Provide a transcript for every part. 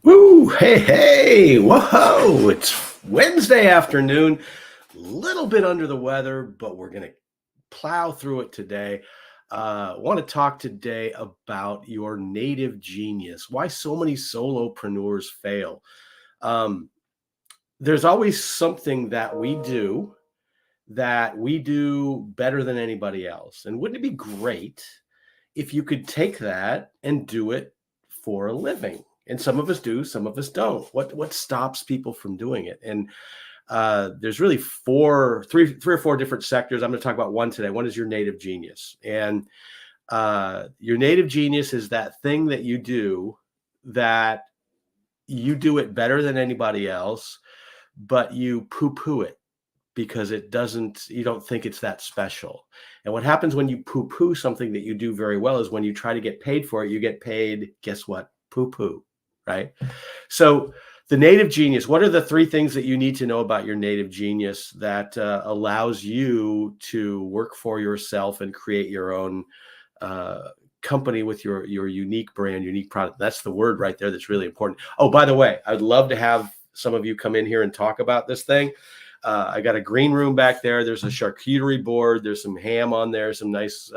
Woo! Hey! Whoa! It's Wednesday afternoon. Little bit under the weather, but we're gonna plow through it today. Want to talk today about your native genius. Why so many solopreneurs fail. Um, there's always something that we do better than anybody else. And wouldn't it be great if you could take that and do it for a living? And some of us do, some of us don't. What stops people from doing it? And there's really three or four different sectors. I'm going to talk about one today. One is your native genius, and your native genius is that thing that you do it better than anybody else, but you poo-poo it because you don't think it's that special. And what happens when you poo-poo something that you do very well is when you try to get paid for it, you get paid, guess what? Poo-poo, right? So the native genius, what are the three things that you need to know about your native genius that allows you to work for yourself and create your own company with your unique brand, unique product? That's the word right there that's really important. Oh, by the way, I'd love to have some of you come in here and talk about this thing. I got a green room back there. There's a charcuterie board. There's some ham on there, some nice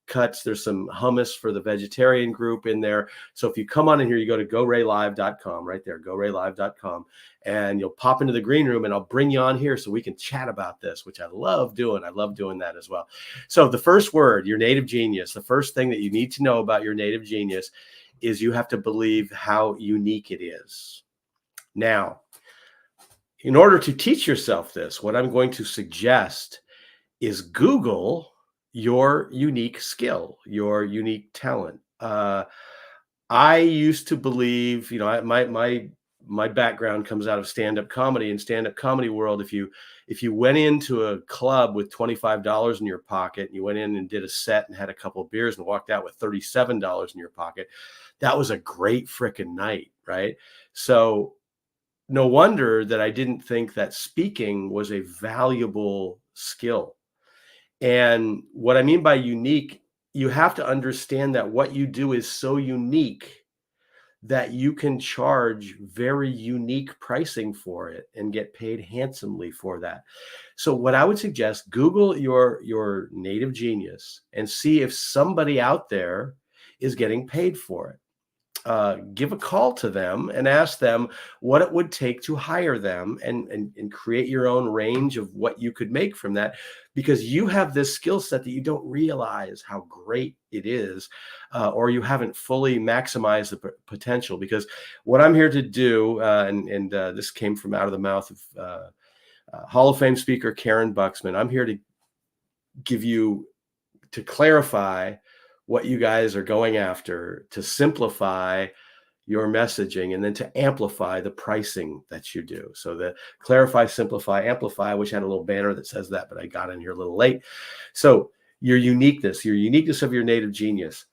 cuts. There's some hummus for the vegetarian group in there. So if you come on in here, you go to goraylive.com right there, goraylive.com, and you'll pop into the green room and I'll bring you on here so we can chat about this, which I love doing. I love doing that as well. So the first word, your native genius, the first thing that you need to know about your native genius is you have to believe how unique it is. Now, in order to teach yourself this, what I'm going to suggest is Google your unique skill, your unique talent. I used to believe, my background comes out of stand-up comedy. In stand-up comedy world, if you went into a club with $25 in your pocket, and you went in and did a set and had a couple of beers and walked out with $37 in your pocket, that was a great freaking night, right? So no wonder that I didn't think that speaking was a valuable skill. And what I mean by unique, you have to understand that what you do is so unique that you can charge very unique pricing for it and get paid handsomely for that. So what I would suggest, Google your native genius and see if somebody out there is getting paid for it. Give a call to them and ask them what it would take to hire them, and create your own range of what you could make from that, because you have this skill set that you don't realize how great it is, or you haven't fully maximized the potential. Because what I'm here to do, and this came from out of the mouth of Hall of Fame speaker Karen Buxman, I'm here to clarify what you guys are going after, to simplify your messaging, and then to amplify the pricing that you do. So the clarify, simplify, amplify. I wish I had a little banner that says that, but I got in here a little late. So your uniqueness of your native genius.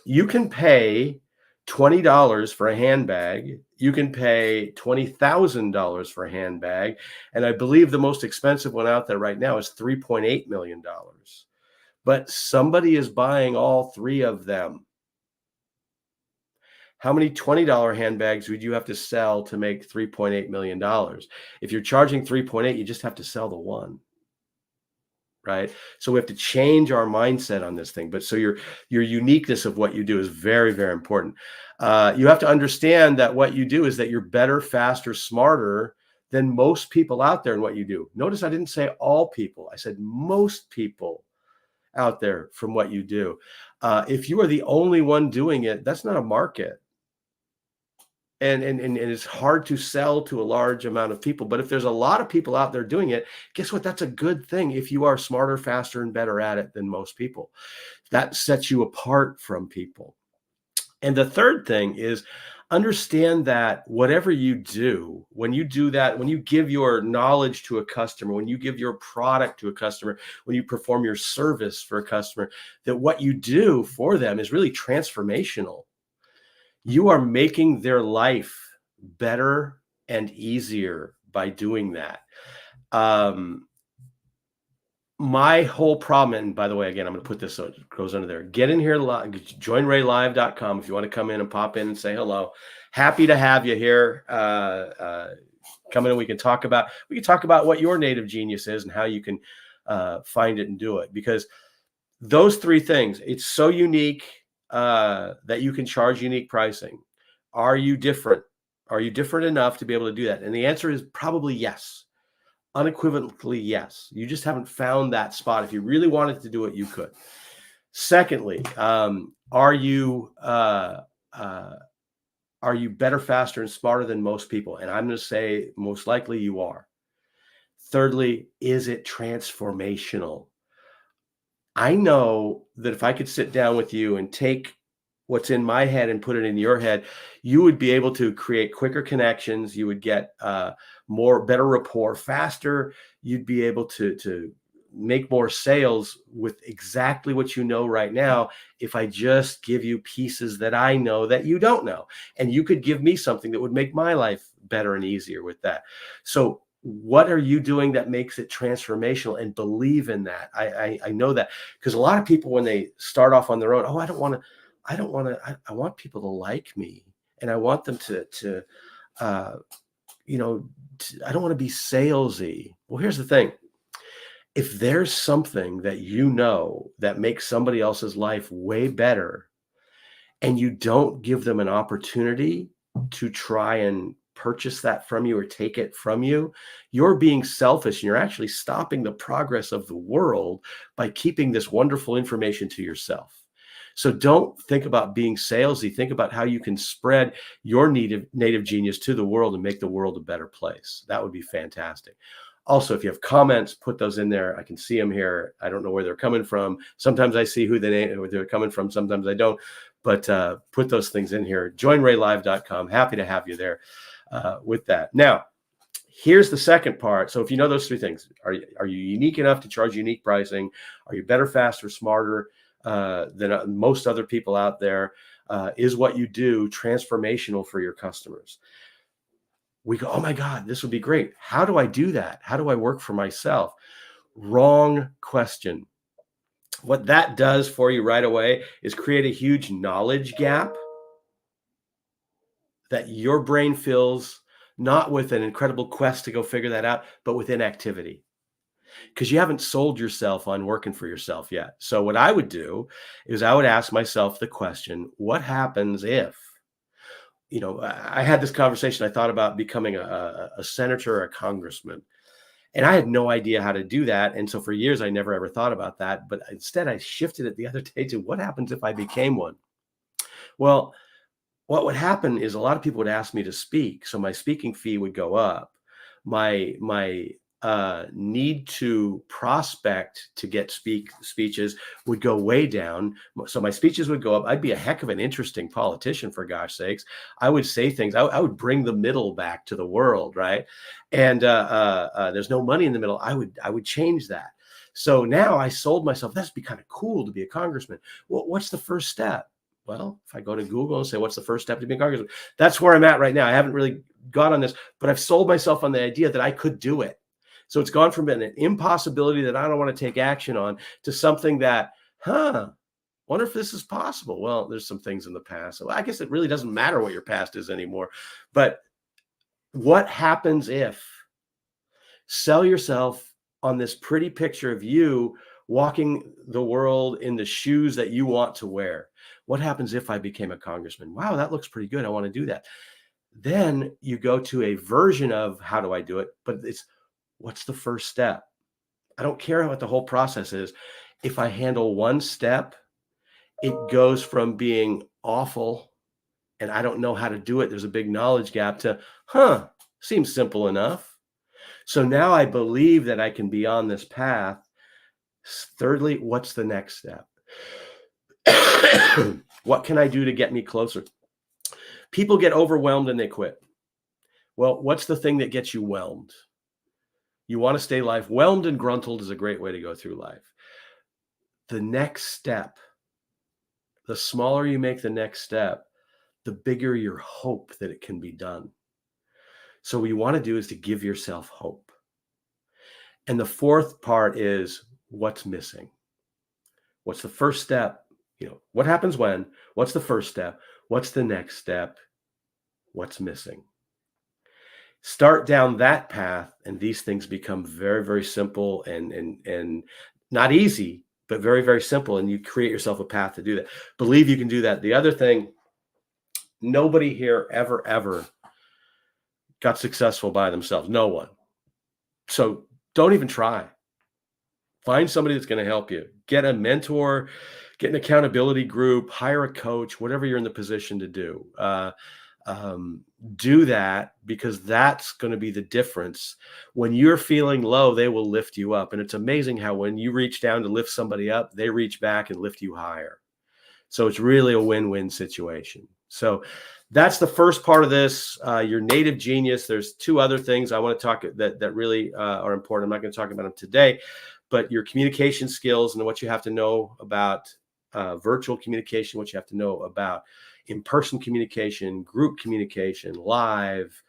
You can pay $20 for a handbag. You can pay $20,000 for a handbag. And I believe the most expensive one out there right now is $3.8 million. But somebody is buying all three of them. How many $20 handbags would you have to sell to make $3.8 million? If you're charging 3.8, you just have to sell the one, right? So we have to change our mindset on this thing. But so your uniqueness of what you do is very, very important. You have to understand that what you do is that you're better, faster, smarter than most people out there in what you do. Notice I didn't say all people. I said most people out there from what you do. If you are the only one doing it, that's not a market. And it's hard to sell to a large amount of people. But if there's a lot of people out there doing it, guess what? That's a good thing if you are smarter, faster, and better at it than most people. That sets you apart from people. And the third thing is, understand that whatever you do, when you do that, when you give your knowledge to a customer, when you give your product to a customer, when you perform your service for a customer, that what you do for them is really transformational. You are making their life better and easier by doing that. My whole problem, and by the way, again, I'm going to put this so it goes under there. Get in here, join raylive.com if you want to come in and pop in and say hello. Happy to have you here. Come in and we can talk about what your native genius is and how you can find it and do it. Because those three things, it's so unique that you can charge unique pricing. Are you different? Are you different enough to be able to do that? And the answer is probably yes. Unequivocally, yes. You just haven't found that spot. If you really wanted to do it, you could. Secondly, are you better, faster, and smarter than most people? And I'm going to say most likely you are. Thirdly, is it transformational? I know that if I could sit down with you and take what's in my head and put it in your head, you would be able to create quicker connections. You would get better rapport faster. You'd be able to make more sales with exactly what you know right now. If I just give you pieces that I know that you don't know, and you could give me something that would make my life better and easier with that. So what are you doing that makes it transformational, and believe in that? I know that, because a lot of people, when they start off on their own, I want people to like me, and I want them to uh, I don't want to be salesy. Well, here's the thing. If there's something that you know that makes somebody else's life way better, and you don't give them an opportunity to try and purchase that from you or take it from you, you're being selfish, and you're actually stopping the progress of the world by keeping this wonderful information to yourself. So don't think about being salesy. Think about how you can spread your native genius to the world and make the world a better place. That would be fantastic. Also, if you have comments, put those in there. I can see them here. I don't know where they're coming from. Sometimes I see who they're coming from. Sometimes I don't. But put those things in here. Join raylive.com. Happy to have you there with that. Now, here's the second part. So if you know those three things, are you unique enough to charge unique pricing? Are you better, faster, smarter than most other people out there? Is what you do transformational for your customers? We go, oh my God, this would be great. How do I do that? How do I work for myself? Wrong question. What that does for you right away is create a huge knowledge gap that your brain fills, not with an incredible quest to go figure that out, but with inactivity, because you haven't sold yourself on working for yourself yet. So what I would do is I would ask myself the question, what happens if, I had this conversation, I thought about becoming a senator or a congressman, and I had no idea how to do that. And so for years, I never ever thought about that. But instead, I shifted it the other day to what happens if I became one? Well, what would happen is a lot of people would ask me to speak, so my speaking fee would go up. My need to prospect to get speeches would go way down. So my speeches would go up. I'd be a heck of an interesting politician, for gosh sakes. I would say things. I would bring the middle back to the world, right? And there's no money in the middle. I would change that. So now I sold myself. That'd be kind of cool to be a congressman. Well, what's the first step? Well, if I go to Google and say, what's the first step to being a congressman? That's where I'm at right now. I haven't really got on this, but I've sold myself on the idea that I could do it. So it's gone from an impossibility that I don't want to take action on to something that, wonder if this is possible. Well, there's some things in the past. So I guess it really doesn't matter what your past is anymore. But what happens if sell yourself on this pretty picture of you walking the world in the shoes that you want to wear? What happens if I became a congressman? Wow, that looks pretty good. I want to do that. Then you go to a version of how do I do it? But it's what's the first step? I don't care what the whole process is. If I handle one step, it goes from being awful and I don't know how to do it, there's a big knowledge gap, to, seems simple enough. So now I believe that I can be on this path. Thirdly, what's the next step? What can I do to get me closer? People get overwhelmed and they quit. Well, what's the thing that gets you whelmed? You want to stay life whelmed and gruntled is a great way to go through life. The next step, the smaller you make the next step, the bigger your hope that it can be done. So what you want to do is to give yourself hope. And the fourth part is, What's missing? What's the first step? What happens when? What's the first step? What's the next step? What's missing? Start down that path, and these things become very, very simple and not easy, but very, very simple. And you create yourself a path to do that. Believe you can do that. The other thing, nobody here ever got successful by themselves. No one. So don't even try. Find somebody that's going to help you. Get a mentor, get an accountability group, hire a coach, whatever you're in the position to do. Do that, because that's going to be the difference. When you're feeling low, they will lift you up. And it's amazing how when you reach down to lift somebody up, they reach back and lift you higher. So it's really a win-win situation. So that's the first part of this, your native genius. There's two other things I want to talk that really are important. I'm not going to talk about them today, but your communication skills and what you have to know about virtual communication, what you have to know about in-person communication, group communication, live,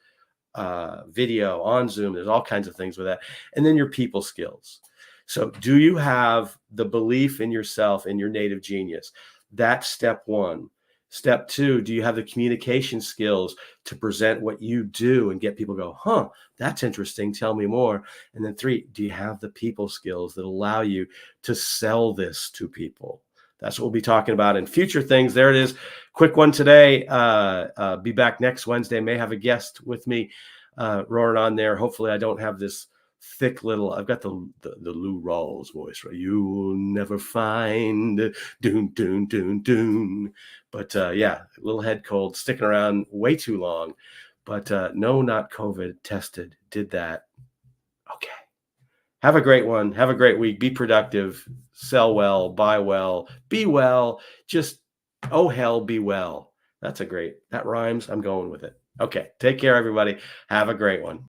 video, on Zoom. There's all kinds of things with that. And then your people skills. So do you have the belief in yourself and your native genius? That's step one. Step two, do you have the communication skills to present what you do and get people to go, huh, that's interesting, tell me more. And then three, do you have the people skills that allow you to sell this to people? That's what we'll be talking about in future things. There it is. Quick one today. Be back next Wednesday. May have a guest with me roaring on there. Hopefully I don't have this thick little, I've got the Lou Rawls voice, right? You'll never find doon, doon, doon, doon. But yeah, a little head cold, sticking around way too long. But no, not COVID, tested, did that. Okay. Have a great one. Have a great week. Be productive. Sell well, buy well, be well. Just, oh hell, be well. That rhymes. I'm going with it. Okay. Take care, everybody. Have a great one.